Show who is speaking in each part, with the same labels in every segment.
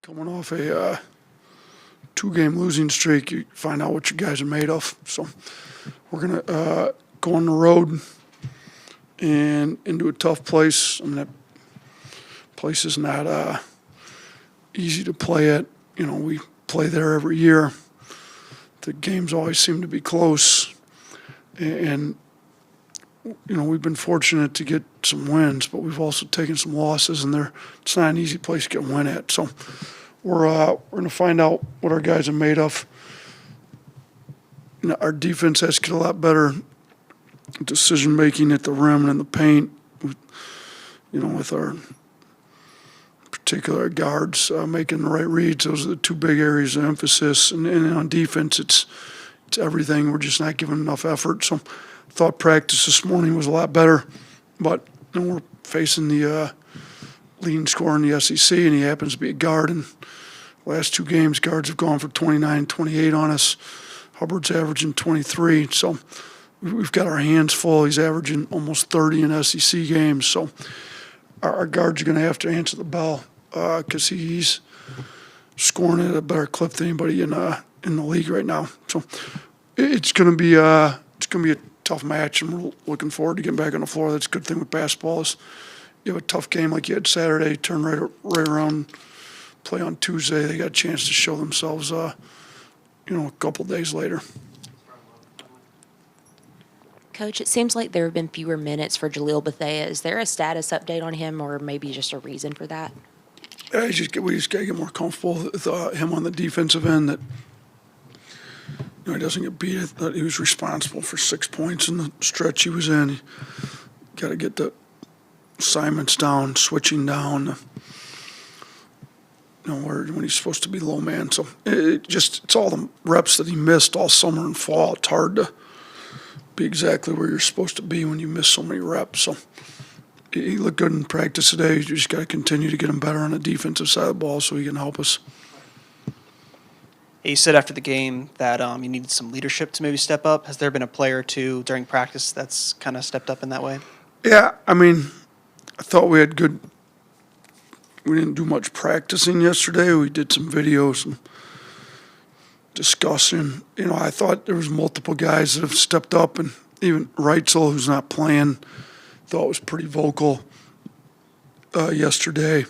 Speaker 1: Coming off a two-game losing streak, you find out what you guys are made of. So we're going to go on the road and into a tough place. I mean, that place is not easy to play at. You know, we play there every year. The games always seem to be close. And you know, we've been fortunate to get some wins, but we've also taken some losses, and it's not an easy place to get a win at. So we're going to find out what our guys are made of. You know, our defense has to get a lot better decision-making at the rim and in the paint, you know, with our particular guards making the right reads. Those are the two big areas of emphasis. And on defense, it's everything. We're just not giving enough effort. So thought practice this morning was a lot better, but you know, we're facing the leading scorer in the SEC, and he happens to be a guard. And last two games, guards have gone for 29, 28 on us. Hubbard's averaging 23, so we've got our hands full. He's averaging almost 30 in SEC games, so our guards are going to have to answer the bell because he's scoring at a better clip than anybody in the league right now. So it's going to be a tough match, and we're looking forward to getting back on the floor. That's a good thing with basketball is you have a tough game like you had Saturday, turn right around, play on Tuesday. They got a chance to show themselves, you know, a couple days later.
Speaker 2: Coach, it seems like there have been fewer minutes for Jal Bethea. Is there a status update on him, or maybe just a reason for that?
Speaker 1: We just got to get more comfortable with him on the defensive end. That you know, he doesn't get beat. I thought he was responsible for 6 points in the stretch he was in. Got to get the assignments down, switching down. You know, when he's supposed to be low man. So it's all the reps that he missed all summer and fall. It's hard to be exactly where you're supposed to be when you miss so many reps. So he looked good in practice today. You just got to continue to get him better on the defensive side of the ball so he can help us.
Speaker 3: You said after the game that you needed some leadership to maybe step up. Has there been a player or two during practice that's kind of stepped up in that way?
Speaker 1: Yeah, I mean, I thought we had good. We didn't do much practicing yesterday. We did some videos, some discussing. You know, I thought there was multiple guys that have stepped up, and even Reitzel, who's not playing, thought was pretty vocal yesterday.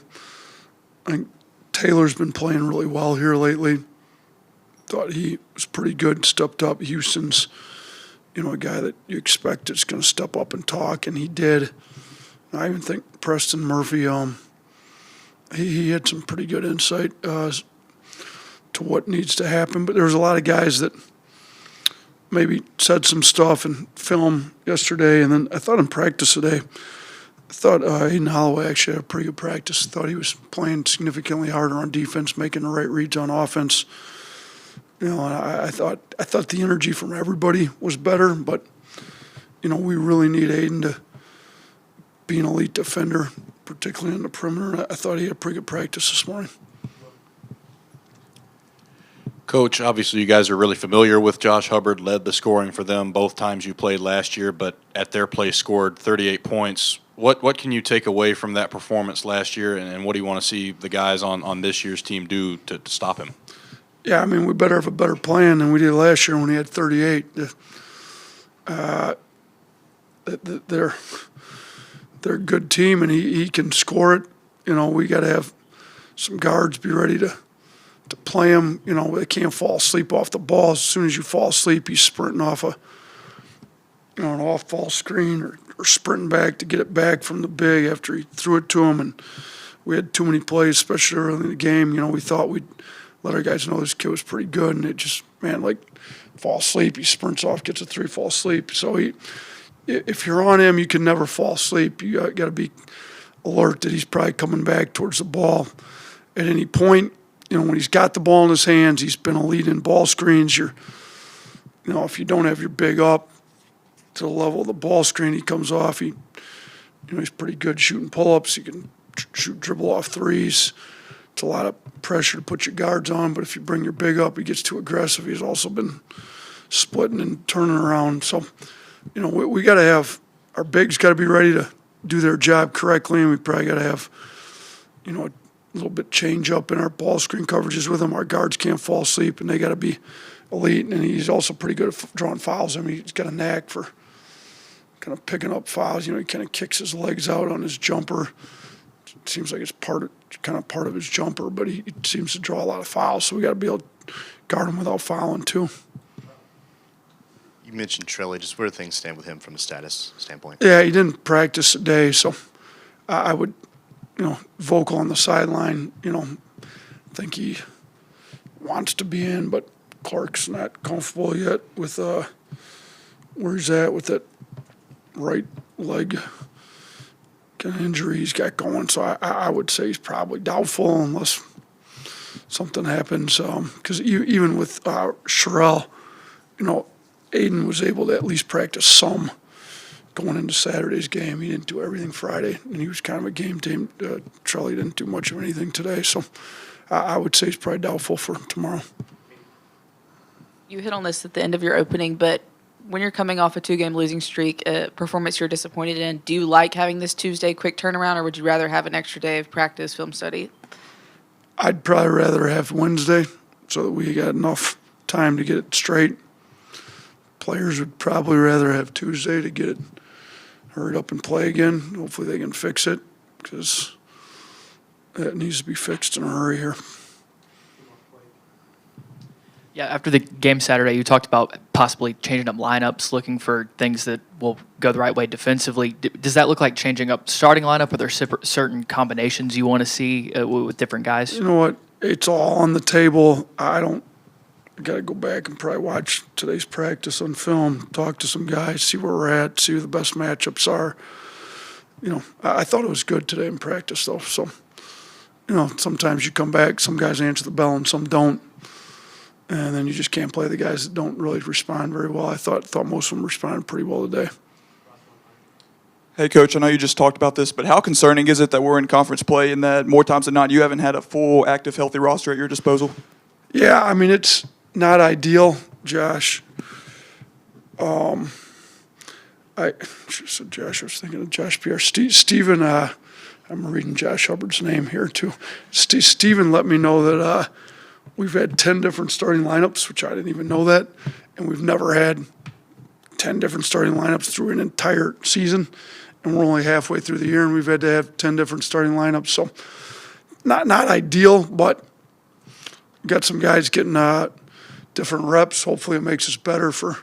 Speaker 1: I think Taylor's been playing really well here lately. Thought he was pretty good, stepped up. Houston's, you know, a guy that you expect is going to step up and talk, and he did. I even think Preston Murphy, he had some pretty good insight to what needs to happen. But there was a lot of guys that maybe said some stuff in film yesterday, and then I thought in practice today, I thought Aiden Holloway actually had a pretty good practice. I thought he was playing significantly harder on defense, making the right reads on offense. You know, and I thought the energy from everybody was better, but you know, we really need Aiden to be an elite defender, particularly in the perimeter. I thought he had a pretty good practice this morning.
Speaker 4: Coach, obviously you guys are really familiar with Josh Hubbard, led the scoring for them both times you played last year, but at their place scored 38 points. What can you take away from that performance last year, and what do you want to see the guys on this year's team do to stop him?
Speaker 1: Yeah, I mean, we better have a better plan than we did last year when he had 38. They're a good team, and he can score it. You know, we got to have some guards be ready to play him. You know, they can't fall asleep off the ball. As soon as you fall asleep, he's sprinting off an off-ball screen or sprinting back to get it back from the big after he threw it to him. And we had too many plays, especially early in the game. You know, we thought we'd let our guys know this kid was pretty good, and it just, man, like, fall asleep. He sprints off, gets a three, fall asleep. So if you're on him, you can never fall asleep. You got to be alert that he's probably coming back towards the ball at any point. You know, when he's got the ball in his hands, he's been a lead in ball screens. You know, if you don't have your big up to the level of the ball screen, he comes off. He's pretty good shooting pull-ups. He can shoot dribble off threes. It's a lot of pressure to put your guards on, but if you bring your big up, he gets too aggressive. He's also been splitting and turning around. So, you know, we got to have our bigs got to be ready to do their job correctly, and we probably got to have, you know, little bit change up in our ball screen coverages with him. Our guards can't fall asleep, and they got to be elite. And he's also pretty good at drawing fouls. I mean, he's got a knack for kind of picking up fouls. He kind of kicks his legs out on his jumper. It seems like it's part of his jumper, but he seems to draw a lot of fouls. So we got to be able to guard him without fouling too.
Speaker 5: You mentioned Trelly. Just where do things stand with him from a status standpoint?
Speaker 1: Yeah, he didn't practice today, so I would, vocal on the sideline. Think he wants to be in, but Clark's not comfortable yet with where he's at with that right leg kind of injury he's got going. So I would say he's probably doubtful unless something happens. Because even with Sherrill, Aiden was able to at least practice some going into Saturday's game. He didn't do everything Friday, and he was kind of a game team. Trelly didn't do much of anything today, so I would say he's probably doubtful for tomorrow.
Speaker 6: You hit on this at the end of your opening, but when you're coming off a 2-game losing streak, a performance you're disappointed in, do you like having this Tuesday quick turnaround, or would you rather have an extra day of practice, film study?
Speaker 1: I'd probably rather have Wednesday so that we got enough time to get it straight. Players would probably rather have Tuesday to get it hurried up and play again. Hopefully they can fix it because it needs to be fixed in a hurry here.
Speaker 7: Yeah, after the game Saturday, you talked about possibly changing up lineups, looking for things that will go the right way defensively. Does that look like changing up starting lineup? Are there certain combinations you want to see with different guys?
Speaker 1: You know what? It's all on the table. I got to go back and probably watch today's practice on film, talk to some guys, see where we're at, see who the best matchups are. I thought it was good today in practice, though. So, sometimes you come back, some guys answer the bell and some don't. And then you just can't play the guys that don't really respond very well. I thought most of them responded pretty well today.
Speaker 8: Hey, Coach, I know you just talked about this, but how concerning is it that we're in conference play and that more times than not you haven't had a full, active, healthy roster at your disposal?
Speaker 1: Yeah, I mean, it's not ideal, Josh. I said Josh. I was thinking of Josh Pierre. Steven, I'm reading Josh Hubbard's name here, too. Steven let me know that we've had 10 different starting lineups, which I didn't even know that, and we've never had 10 different starting lineups through an entire season, and we're only halfway through the year, and we've had to have 10 different starting lineups. So not ideal, but got some guys getting different reps. Hopefully it makes us better for,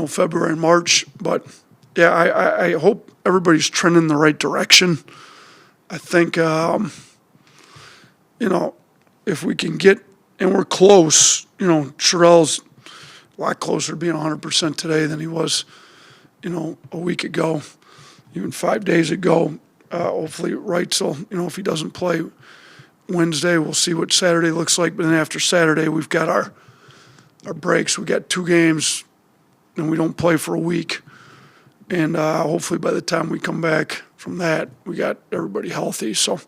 Speaker 1: February and March. But, yeah, I hope everybody's trending in the right direction. I think, if we can get, and we're close, Sherrill's a lot closer to being 100% today than he was, a week ago, even 5 days ago. Hopefully Wrights will, if he doesn't play Wednesday, we'll see what Saturday looks like. But then after Saturday, we've got our breaks. We got 2 games, and we don't play for a week. And hopefully by the time we come back from that, we got everybody healthy. So,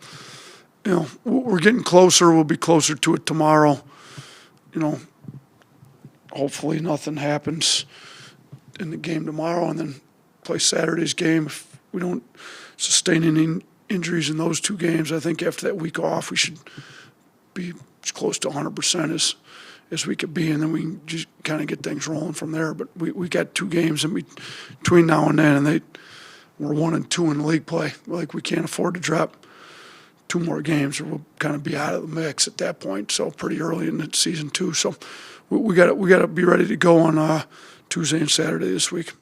Speaker 1: we're getting closer. We'll be closer to it tomorrow. Hopefully nothing happens in the game tomorrow, and then play Saturday's game. If we don't sustain any injuries in those 2 games, I think after that week off, we should be as close to 100% as we could be, and then we can just kind of get things rolling from there. But we got 2 games in between now and then, and we're 1 and 2 in league play. Like, we can't afford to drop 2 more games, or we'll kind of be out of the mix at that point. So pretty early in the season too. So we got to be ready to go on Tuesday and Saturday this week.